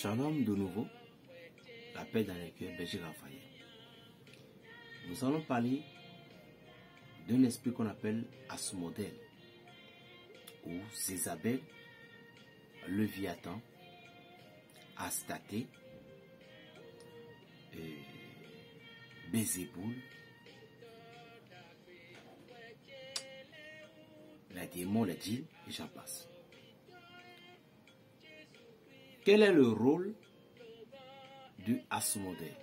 Shalom de nouveau, la paix dans les cœurs, Belgique Raphaël. Nous allons parler d'un esprit qu'on appelle Asmodèle, ou Zézabel, Léviathan, Astaté, Bézéboul, les démons, les djinns, et j'en passe. Quel est le rôle du Asmodèle?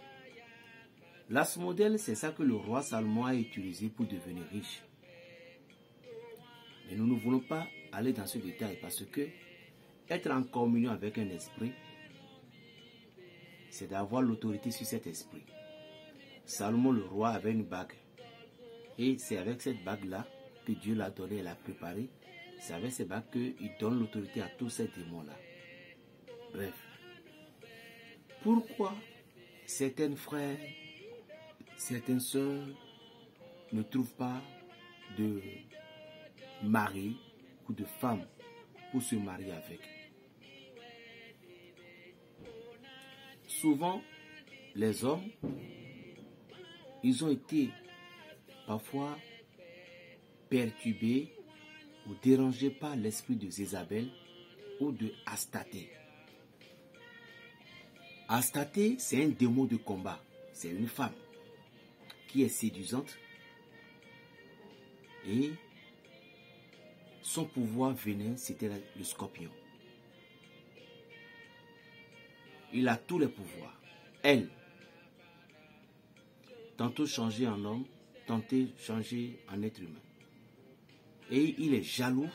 L'Asmodèle, c'est ça que le roi Salomon a utilisé pour devenir riche. Mais nous ne voulons pas aller dans ce détail parce que être en communion avec un esprit, c'est d'avoir l'autorité sur cet esprit. Salomon le roi avait une bague. Et c'est avec cette bague-là que Dieu l'a donnée et l'a préparée. C'est avec cette bague qu'il donne l'autorité à tous ces démons-là. Bref. Pourquoi certains frères, certaines sœurs ne trouvent pas de mari ou de femme pour se marier avec? Souvent, les hommes, ils ont été parfois perturbés ou dérangés par l'esprit de Zézabel ou de Astaté. Astaté, c'est un démon de combat. C'est une femme qui est séduisante et son pouvoir venin, c'était le scorpion. Il a tous les pouvoirs. Elle, tantôt changer en homme, tantôt changer en être humain. Et il est jaloux,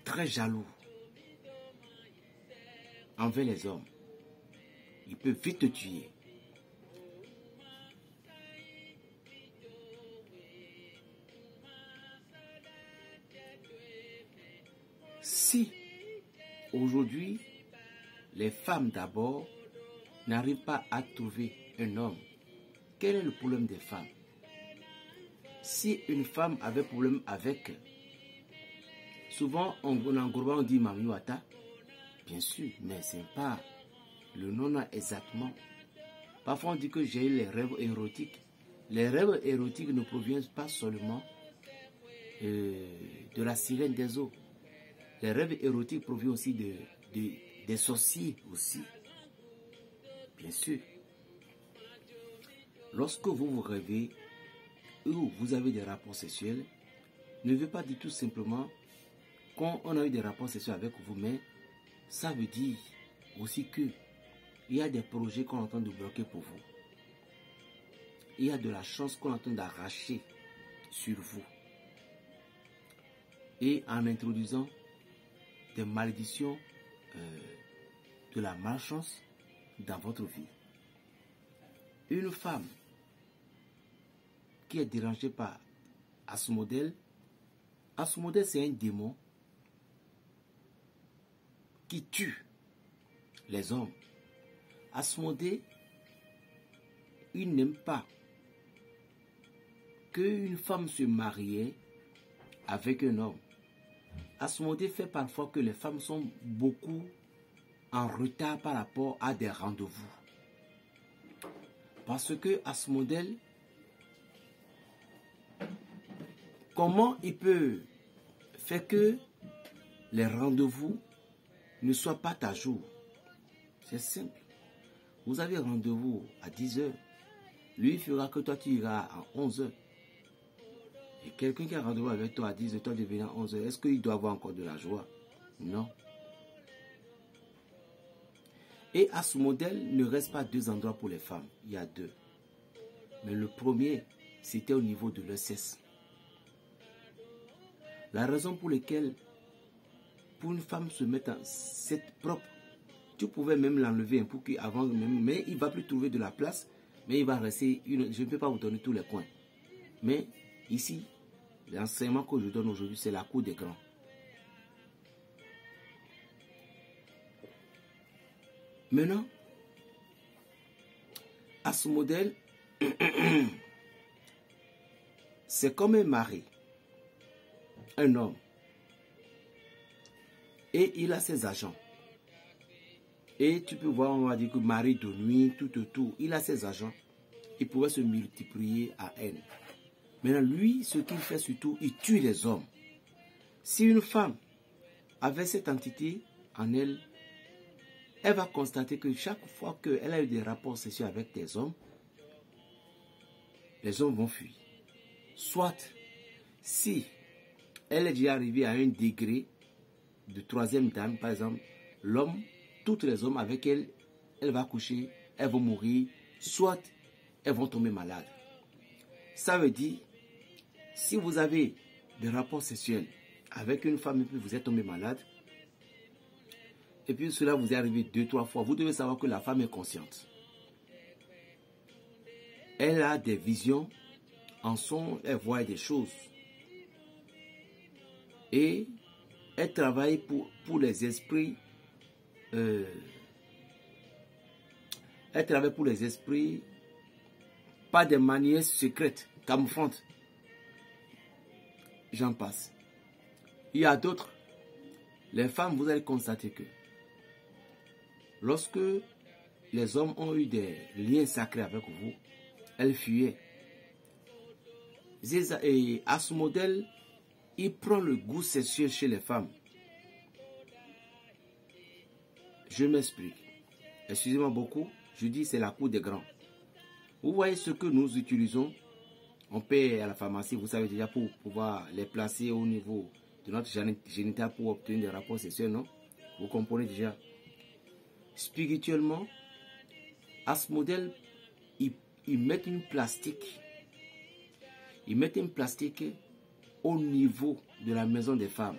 très jaloux envers les hommes. Il peut vite te tuer. Si aujourd'hui, les femmes d'abord n'arrivent pas à trouver un homme, quel est le problème des femmes? Si une femme avait problème avec, souvent en englobant on dit Mamiwata, bien sûr, mais ce n'est pas le nom exactement. Parfois on dit que j'ai eu les rêves érotiques. Les rêves érotiques ne proviennent pas seulement de la sirène des eaux. Les rêves érotiques proviennent aussi des sorciers aussi. Bien sûr. Lorsque vous vous rêvez ou vous avez des rapports sexuels, ne veut pas dire tout simplement qu'on a eu des rapports sexuels avec vous, mais ça veut dire aussi que il y a des projets qu'on est en train de bloquer pour vous. Il y a de la chance qu'on est en train d'arracher sur vous. Et en introduisant des malédictions de la malchance dans votre vie. Une femme qui est dérangée par Asmodèle, Asmodèle c'est un démon qui tue les hommes. Asmodèle, il n'aime pas qu'une femme se marie avec un homme. Asmodèle fait parfois que les femmes sont beaucoup en retard par rapport à des rendez-vous. Parce que Asmodèle, comment il peut faire que les rendez-vous ne soient pas à jour? C'est simple. Vous avez rendez-vous à 10 h. Lui, il fera que toi, tu iras à 11 h. Et quelqu'un qui a rendez-vous avec toi à 10 h, toi, tu viens à 11 h. Est-ce qu'il doit avoir encore de la joie? Non. Et Asmodèle ne reste pas deux endroits pour les femmes. Il y a deux. Mais le premier, c'était au niveau de leur sexe. La raison pour laquelle, pour une femme se mettre en cette propre, tu pouvais même l'enlever pour qu'avant même, mais il ne va plus trouver de la place, mais il va rester, je ne peux pas vous donner tous les coins. Mais ici, l'enseignement que je donne aujourd'hui, c'est la cour des grands. Maintenant, Asmodèle, c'est comme un mari, un homme, et il a ses agents. Et tu peux voir, on va dire que mari de nuit, tout. Il a ses agents. Il pouvait se multiplier à N. Maintenant, lui, ce qu'il fait surtout, il tue les hommes. Si une femme avait cette entité en elle, elle va constater que chaque fois qu'elle a eu des rapports sexuels avec des hommes, les hommes vont fuir. Soit, si elle est déjà arrivée à un degré de troisième dame, par exemple, l'homme, tous les hommes avec elle, elle va coucher, elles vont mourir, soit elles vont tomber malades. Ça veut dire, si vous avez des rapports sexuels avec une femme et puis vous êtes tombé malade, et puis cela vous est arrivé 2-3 fois, vous devez savoir que la femme est consciente. Elle a des visions, en son, elle voit des choses. Et elle travaille pour les esprits. Elle travaille pour les esprits, pas de manières secrètes, camouflantes. J'en passe. Il y a d'autres. Les femmes, vous allez constater que lorsque les hommes ont eu des liens sacrés avec vous, elles fuyaient. Et à ce modèle, il prend le goût sexuel chez les femmes. Je m'explique. Excusez-moi beaucoup, je dis c'est la cour des grands. Vous voyez ce que nous utilisons, on paie à la pharmacie, vous savez déjà, pour pouvoir les placer au niveau de notre génital pour obtenir des rapports sexuels, non? Vous comprenez déjà. Spirituellement, à ce modèle, ils mettent une plastique. Ils mettent une plastique au niveau de la maison des femmes,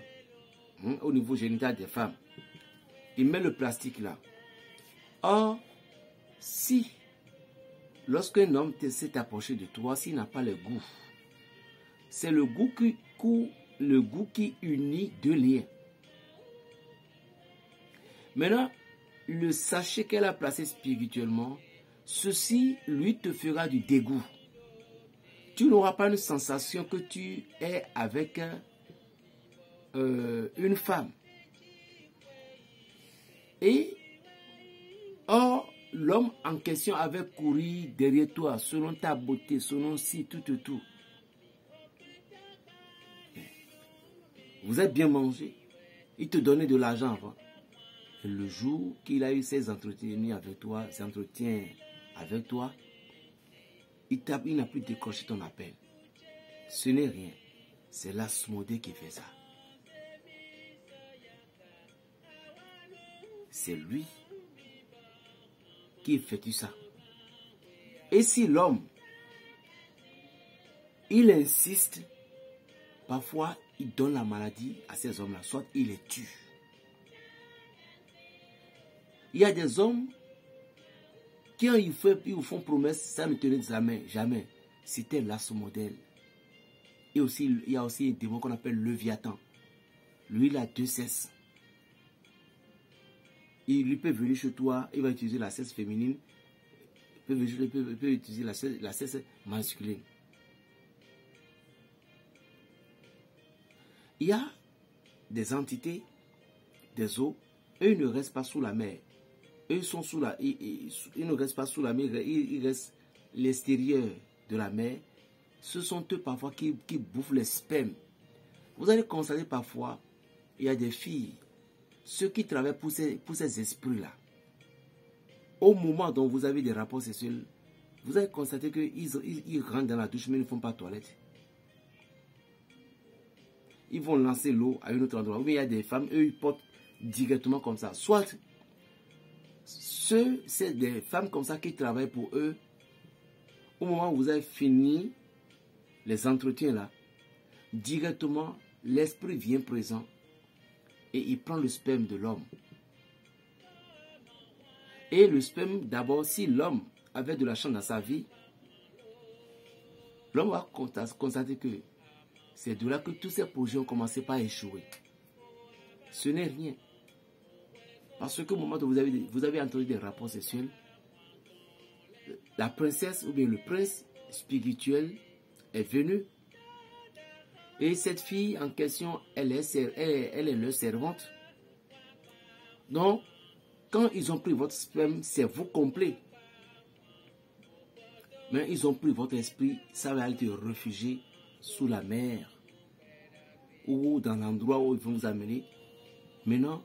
au niveau génital des femmes. Ils mettent le plastique là. Or, si, lorsqu'un homme s'est approché de toi, s'il n'a pas le goût, c'est le goût qui unit deux liens. Maintenant, le sachet qu'elle a placé spirituellement, ceci lui te fera du dégoût. Tu n'auras pas une sensation que tu es avec une femme. Et, or, l'homme en question avait couru derrière toi, selon ta beauté, selon si, tout. Vous êtes bien mangé. Il te donnait de l'argent avant. Et le jour qu'il a eu ses entretiens avec toi, il n'a plus décroché ton appel. Ce n'est rien. C'est l'Asmodée qui fait ça. C'est lui qui effectue ça. Et si l'homme, il insiste, parfois il donne la maladie à ces hommes-là, soit il les tue. Il y a des hommes qui, quand ils vous font promesse, ça ne tenait jamais. C'était l'Asmodèle. Et aussi, il y a aussi un démon qu'on appelle le Léviathan. Lui, il a 2 cesses. Il peut venir chez toi, il va utiliser la cesse féminine, il peut utiliser la cesse masculine. Il y a des entités, des eaux, eux ne restent pas sous la mer. Eux sont sous la, ils ne restent pas sous la mer, ils restent à l'extérieur de la mer. Ce sont eux parfois qui bouffent les spermes. Vous allez constater parfois, il y a des filles, ceux qui travaillent pour ces esprits-là. Au moment dont vous avez des rapports sexuels, vous allez constater qu'ils rentrent dans la douche mais ils ne font pas toilette. Ils vont lancer l'eau à un autre endroit. Ou bien il y a des femmes, eux, ils portent directement comme ça. Soit, c'est des femmes comme ça qui travaillent pour eux. Au moment où vous avez fini les entretiens là, directement, l'esprit vient présent et il prend le sperme de l'homme. Et le sperme, d'abord, si l'homme avait de la chance dans sa vie, l'homme va constater que c'est de là que tous ces projets ont commencé par échouer. Ce n'est rien. Parce qu'au moment où vous avez entendu des rapports sexuels, la princesse ou bien le prince spirituel est venu. Et cette fille en question, elle est leur servante. Donc, Quand ils ont pris votre sperme, c'est vous complet. Mais ils ont pris votre esprit, ça va être réfugié sous la mer ou dans l'endroit où ils vont vous amener. Maintenant,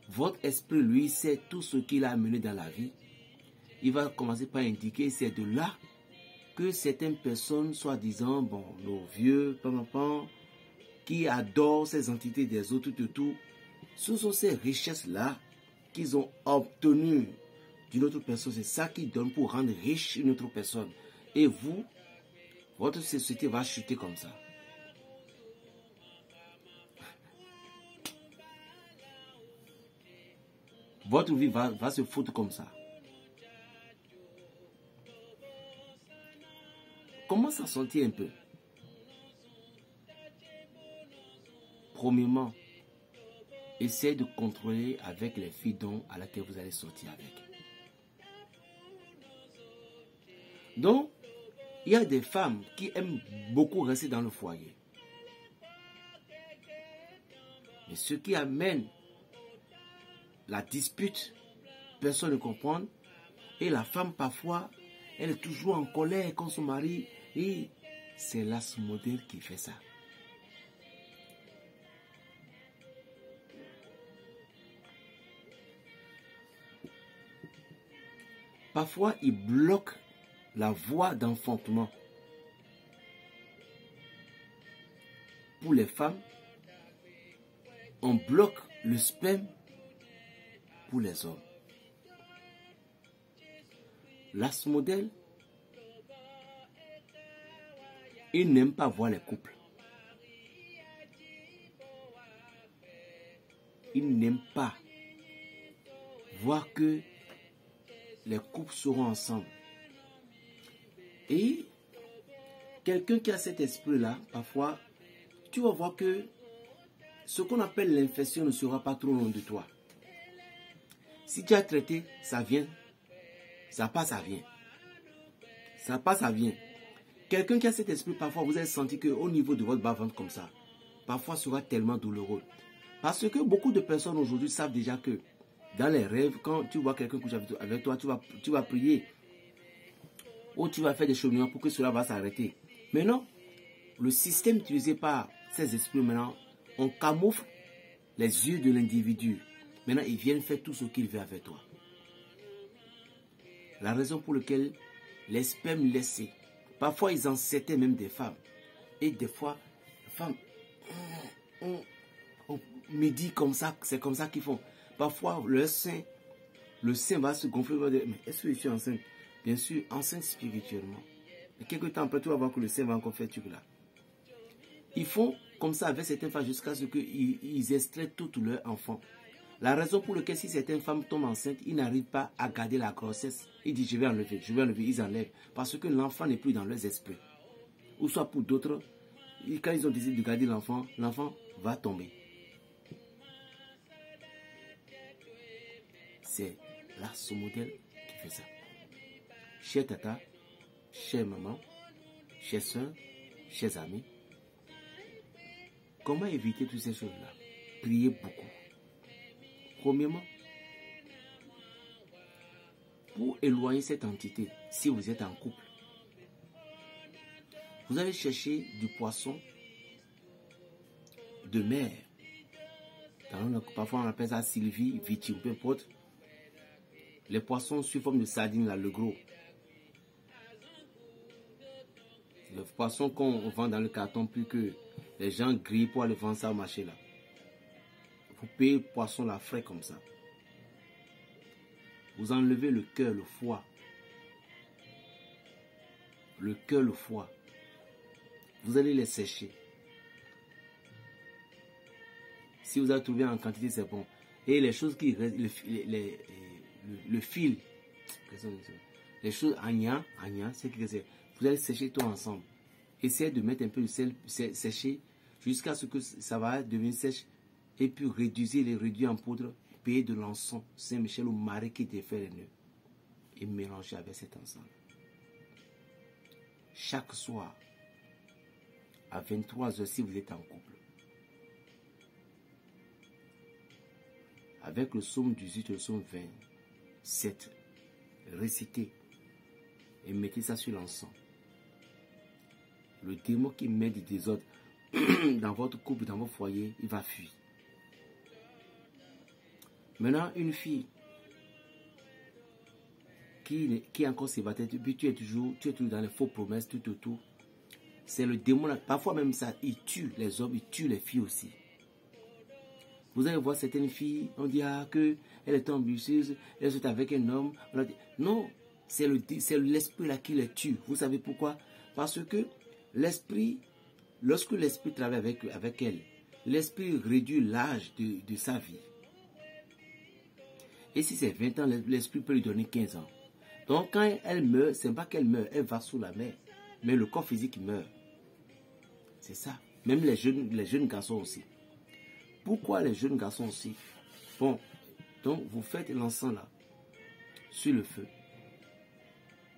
votre esprit, lui, sait tout ce qu'il a amené dans la vie. Il va commencer par indiquer, c'est de là que certaines personnes, soi-disant, bon, nos vieux, qui adorent ces entités des autres, tout, ce sont ces richesses-là qu'ils ont obtenues d'une autre personne. C'est ça qu'ils donnent pour rendre riche une autre personne. Et vous, votre société va chuter comme ça. Votre vie va se foutre comme ça. Commence à sentir un peu. Premièrement, essayez de contrôler avec les filles à laquelle vous allez sortir avec. Donc, il y a des femmes qui aiment beaucoup rester dans le foyer. Mais ce qui amène la dispute, personne ne comprend. Et la femme, parfois, elle est toujours en colère contre son mari. Et c'est l'as modèle qui fait ça. Parfois, il bloque la voie d'enfantement. Pour les femmes, on bloque le sperme pour les hommes. L'as modèle, il n'aime pas voir les couples. Il n'aime pas voir que les couples seront ensemble. Et quelqu'un qui a cet esprit-là, parfois, tu vas voir que ce qu'on appelle l'infection ne sera pas trop loin de toi. Si tu as traité, ça vient. Ça passe, ça vient. Ça passe, ça vient. Quelqu'un qui a cet esprit, parfois, vous avez senti qu'au niveau de votre bas-ventre comme ça, parfois sera tellement douloureux. Parce que beaucoup de personnes aujourd'hui savent déjà que dans les rêves, quand tu vois quelqu'un coucher avec toi, tu vas prier. Ou tu vas faire des cheminements pour que cela va s'arrêter. Maintenant, le système utilisé par ces esprits, maintenant, on camoufle les yeux de l'individu. Maintenant, ils viennent faire tout ce qu'ils veulent avec toi. La raison pour laquelle les spermes laissés, parfois ils encettaient même des femmes. Et des fois, les femmes, on me dit comme ça, c'est comme ça qu'ils font. Parfois, le sein va se gonfler. Mais est-ce que je suis enceinte? Bien sûr, enceinte spirituellement. Et quelques temps après, tu vas voir que le sein va encore faire truc là. Ils font comme ça avec certaines femmes jusqu'à ce qu'ils extraient tous leurs enfants. La raison pour laquelle si certaines femmes tombent enceintes, ils n'arrivent pas à garder la grossesse. Ils disent je vais enlever, ils enlèvent. Parce que l'enfant n'est plus dans leurs esprits. Ou soit pour d'autres, quand ils ont décidé de garder l'enfant, l'enfant va tomber. C'est là ce modèle qui fait ça. Chère tata, chère maman, chère soeur, chers amis, comment éviter toutes ces choses-là? Priez beaucoup. Premièrement, pour éloigner cette entité, si vous êtes en couple, vous allez chercher du poisson de mer. Parfois on appelle ça Sylvie, Viti, peu importe. Les poissons sous forme de sardines, là, le gros. Le poisson qu'on vend dans le carton, plus que les gens grillent pour aller vendre ça au marché là. Vous payez le poisson là frais comme ça. Vous enlevez le cœur, le foie. Le cœur, le foie. Vous allez les sécher. Si vous avez trouvé en quantité, c'est bon. Et les choses qui restent, le fil, les choses agna, c'est que vous allez sécher tout ensemble. Essayez de mettre un peu de sel, sécher jusqu'à ce que ça va devenir sèche. Et puis réduire en poudre, payer de l'encens Saint-Michel ou Marie qui défait les nœuds. Et mélanger avec cet encens. Chaque soir, à 23h si vous êtes en couple. avec le psaume 18 et le psaume 27. Récitez et mettez ça sur l'encens. Le démon qui met du désordre dans votre couple, dans votre foyer, il va fuir. Maintenant, une fille qui est encore célibataire, puis tu es toujours dans les fausses promesses, tout autour. C'est le démon. Parfois même ça, il tue les hommes, il tue les filles aussi. Vous allez voir certaines filles, on dit qu'elle est ambitieuse, elle est avec un homme. Non, c'est l'esprit là qui les tue. Vous savez pourquoi? Parce que l'esprit, lorsque l'esprit travaille avec elle, l'esprit réduit l'âge de sa vie. Et si c'est 20 ans, l'esprit peut lui donner 15 ans. Donc quand elle meurt, ce n'est pas qu'elle meurt, elle va sous la mer. Mais le corps physique meurt. C'est ça. Même les jeunes garçons aussi. Pourquoi les jeunes garçons aussi? Bon, donc vous faites l'encens là, sur le feu.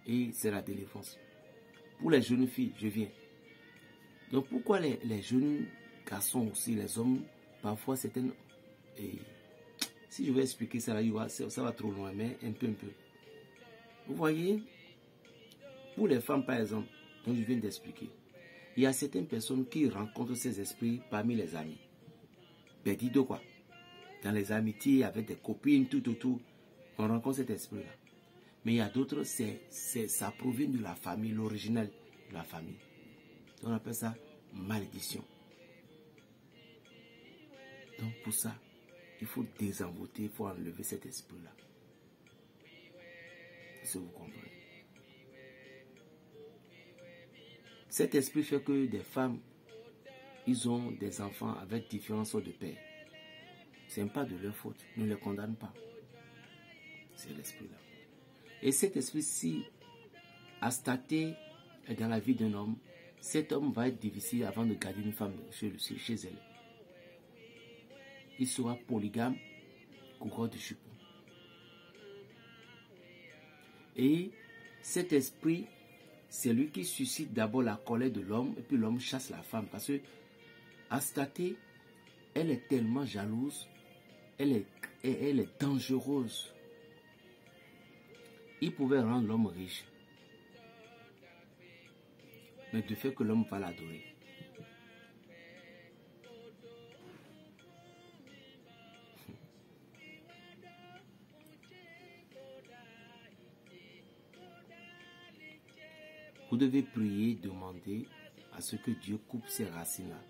Et c'est la délivrance. Pour les jeunes filles, je viens. Donc pourquoi les jeunes garçons aussi, les hommes, parfois certaines... Si je vais expliquer ça, ça va trop loin, mais un peu. Vous voyez, pour les femmes par exemple, dont je viens d'expliquer, il y a certaines personnes qui rencontrent ces esprits parmi les amis. Ben dis de quoi? Dans les amitiés, avec des copines, tout autour, on rencontre cet esprit-là. Mais il y a d'autres, ça provient de la famille, l'original de la famille. On appelle ça malédiction. Donc pour ça, il faut désenvoûter, il faut enlever cet esprit-là. Si vous comprenez. Cet esprit fait que des femmes, ils ont des enfants avec différentes sortes de pères. Ce n'est pas de leur faute. Ne les condamne pas. C'est l'esprit-là. Et cet esprit-ci a staté dans la vie d'un homme. Cet homme va être difficile avant de garder une femme chez elle. Il sera polygame, coureur de chupon. Et cet esprit, c'est lui qui suscite d'abord la colère de l'homme, et puis l'homme chasse la femme. Parce que Astaté, elle est tellement jalouse, elle est dangereuse. Il pouvait rendre l'homme riche, mais du fait que l'homme va l'adorer. Vous devez prier, demander à ce que Dieu coupe ces racines-là.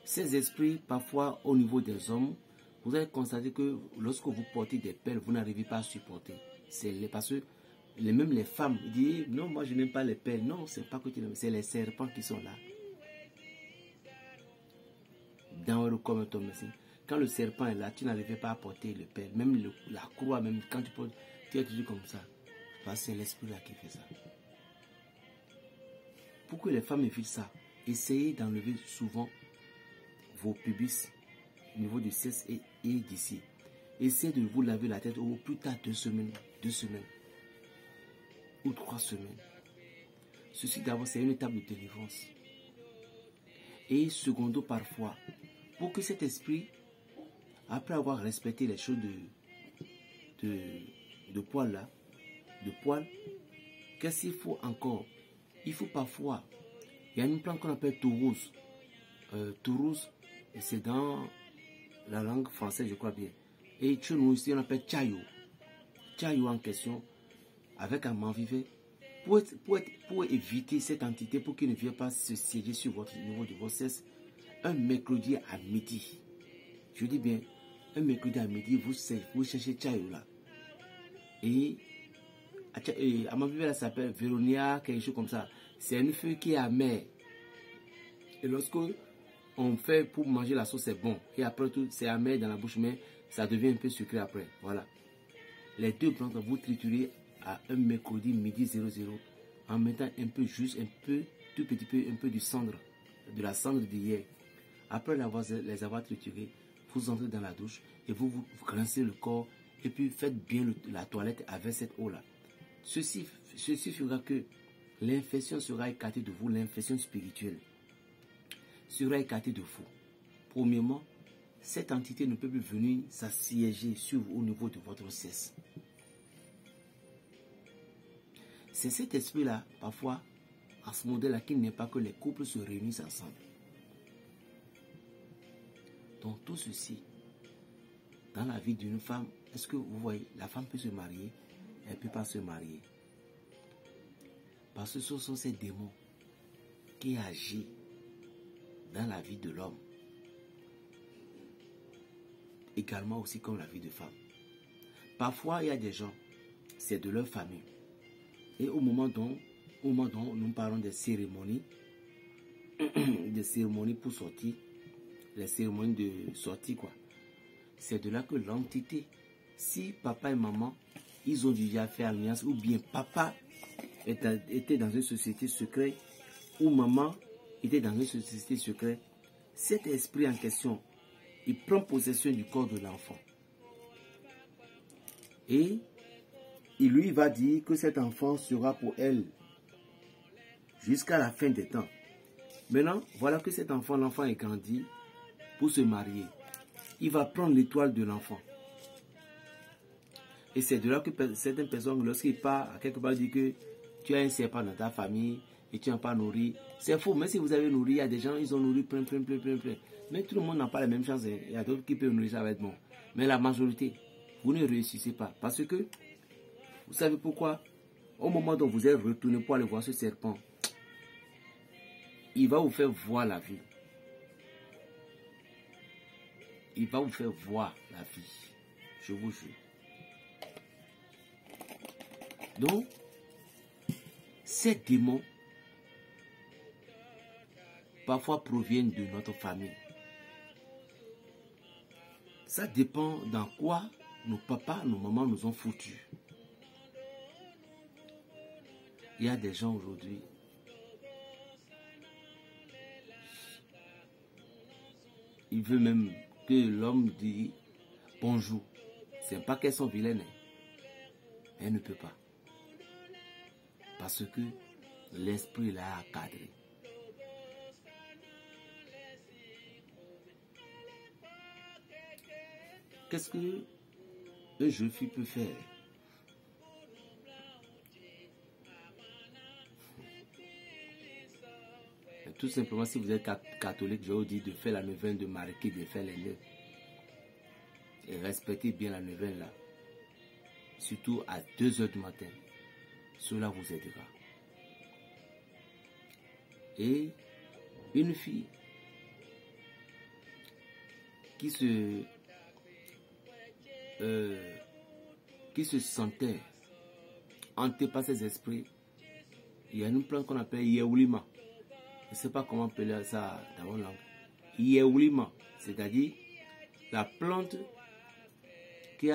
Ces esprits, parfois au niveau des hommes, vous allez constater que lorsque vous portez des perles, vous n'arrivez pas à supporter. C'est parce que même les femmes disent non, moi je n'aime pas les perles. Non, c'est pas que tu n'aimes, c'est les serpents qui sont là. Dans le commun, quand le serpent est là, tu n'arrives pas à porter le perles. Même la croix, même quand tu portes, tu es toujours comme ça. Parce que c'est l'esprit là qui fait ça. Pour que les femmes évitent ça, essayez d'enlever souvent vos pubis au niveau du sexe et d'ici. Essayez de vous laver la tête au plus tard 2 semaines ou 3 semaines. Ceci d'abord, c'est une étape de délivrance. Et secondo, parfois, pour que cet esprit, après avoir respecté les choses de poil là, qu'est-ce qu'il faut encore? Il faut parfois, il y a une plante qu'on appelle tourouse. Tourouse, c'est dans la langue française, je crois bien. Et chez nous ici, on appelle Tchayo. Tchayo en question, avec un manvivet, pour éviter cette entité, pour qu'il ne vienne pas se siéger sur votre niveau de grossesse, un mercredi à midi. Je dis bien, un mercredi à midi, vous cherchez Tchayo là. Et à manvivet là, ça s'appelle Véronia, quelque chose comme ça. C'est une feuille qui est amère. Et lorsque on fait pour manger la sauce, c'est bon. Et après tout, c'est amer dans la bouche, mais ça devient un peu sucré après. Voilà. Les deux plantes, vous triturez à un mercredi midi 00 en mettant un peu juste, un peu, tout petit peu, un peu de la cendre d'hier. Après les avoir triturées, vous entrez dans la douche et vous rincez le corps et puis faites bien la toilette avec cette eau-là. Ceci fera que l'infection sera écartée de vous, l'infection spirituelle sera écartée de vous. Premièrement, cette entité ne peut plus venir s'assiéger au niveau de votre sexe. C'est cet esprit-là, parfois, à ce modèle-là, qu'il n'est pas que les couples se réunissent ensemble. Donc tout ceci, dans la vie d'une femme, est-ce que vous voyez, la femme peut se marier, elle ne peut pas se marier. Parce que ce sont ces démons qui agissent dans la vie de l'homme. Également aussi comme la vie de femme. Parfois, il y a des gens, c'est de leur famille. Et au moment dont nous parlons des cérémonies pour sortir, les cérémonies de sortie, quoi. C'est de là que l'entité, si papa et maman, ils ont déjà fait alliance, ou bien papa était dans une société secrète, ou maman était dans une société secrète, cet esprit en question, il prend possession du corps de l'enfant. Et il lui va dire que cet enfant sera pour elle jusqu'à la fin des temps. Maintenant, voilà que cet enfant, l'enfant est grandi pour se marier. Il va prendre l'étoile de l'enfant. Et c'est de là que certaines personnes, lorsqu'ils partent à quelque part, disent que tu as un serpent dans ta famille et tu n'as pas nourri. C'est faux, même si vous avez nourri, il y a des gens, ils ont nourri plein. Mais tout le monde n'a pas la même chance. Il y a d'autres qui peuvent nourrir, ça va être bon. Mais la majorité, vous ne réussissez pas. Parce que, vous savez pourquoi? Au moment où vous êtes retourné pour aller voir ce serpent, il va vous faire voir la vie. Il va vous faire voir la vie. Je vous jure. Donc, ces démons, parfois proviennent de notre famille. Ça dépend dans quoi nos papas, nos mamans nous ont foutus. Il y a des gens aujourd'hui, il veut même que l'homme dise bonjour. C'est pas qu'elles sont vilaines. Elle ne peut pas. Parce que l'esprit l'a cadré. Qu'est-ce que un jeune fille peut faire? Tout simplement, si vous êtes catholique, je vous dis de faire la neuvaine de Marie, de faire les nœuds. Et respectez bien la neuvaine là. Surtout à 2 heures du matin. Cela vous aidera. Et une fille qui se sentait hantée par ses esprits, il y a une plante qu'on appelle Yeoulima. Je ne sais pas comment appeler ça dans mon langue. Yeoulima, c'est-à-dire la plante qui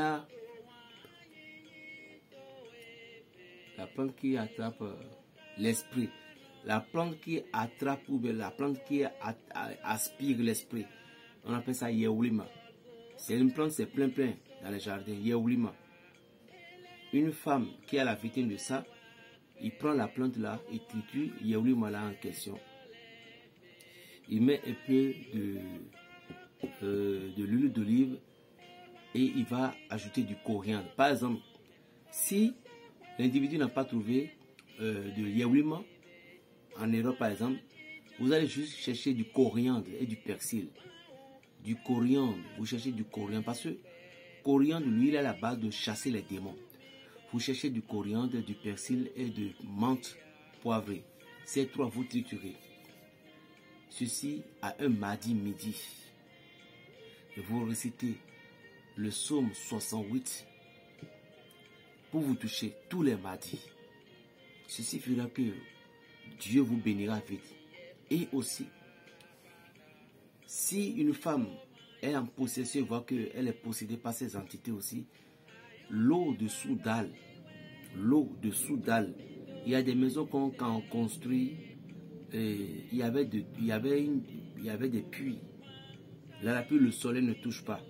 attrape l'esprit, la plante qui attrape ou bien la plante qui aspire l'esprit. On appelle ça Yeoulima. C'est une plante, c'est plein dans les jardins. Yeoulima. Une femme qui a la victime de ça, il prend la plante là, il triture Yeoulima là en question. Il met un peu de l'huile d'olive et il va ajouter du coriandre. Par exemple, si l'individu n'a pas trouvé de Yeoulima en Europe par exemple, vous allez juste chercher du coriandre et du persil. Du coriandre, vous cherchez du coriandre parce que coriandre, lui, il est à la base de chasser les démons. Vous cherchez du coriandre, du persil et de menthe poivrée. Ces trois, vous triturez. Ceci à un mardi midi. Et vous récitez le psaume 68 pour vous toucher tous les mardis. Ceci fera que Dieu vous bénira vite. Et aussi, si une femme est en possession, voit qu'elle est possédée par ces entités aussi, l'eau de soudal, il y a des maisons quand on construit, il y avait des puits. Là, la pluie, le soleil ne touche pas.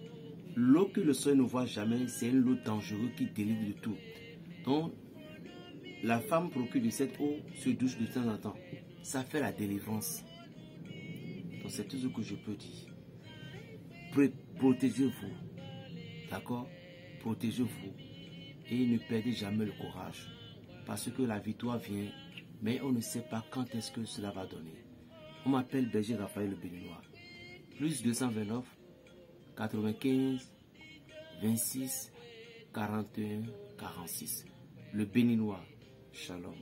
L'eau que le soleil ne voit jamais, c'est une eau dangereuse qui délivre de tout. Donc, la femme procure de cette eau, se douche de temps en temps. Ça fait la délivrance. Donc, c'est tout ce que je peux dire. protégez-vous. D'accord? Protégez-vous. Et ne perdez jamais le courage. Parce que la victoire vient, mais on ne sait pas quand est-ce que cela va donner. On m'appelle Berger Raphaël le Béninois. Plus 229 95 26 41 46. Le Béninois. Shalom.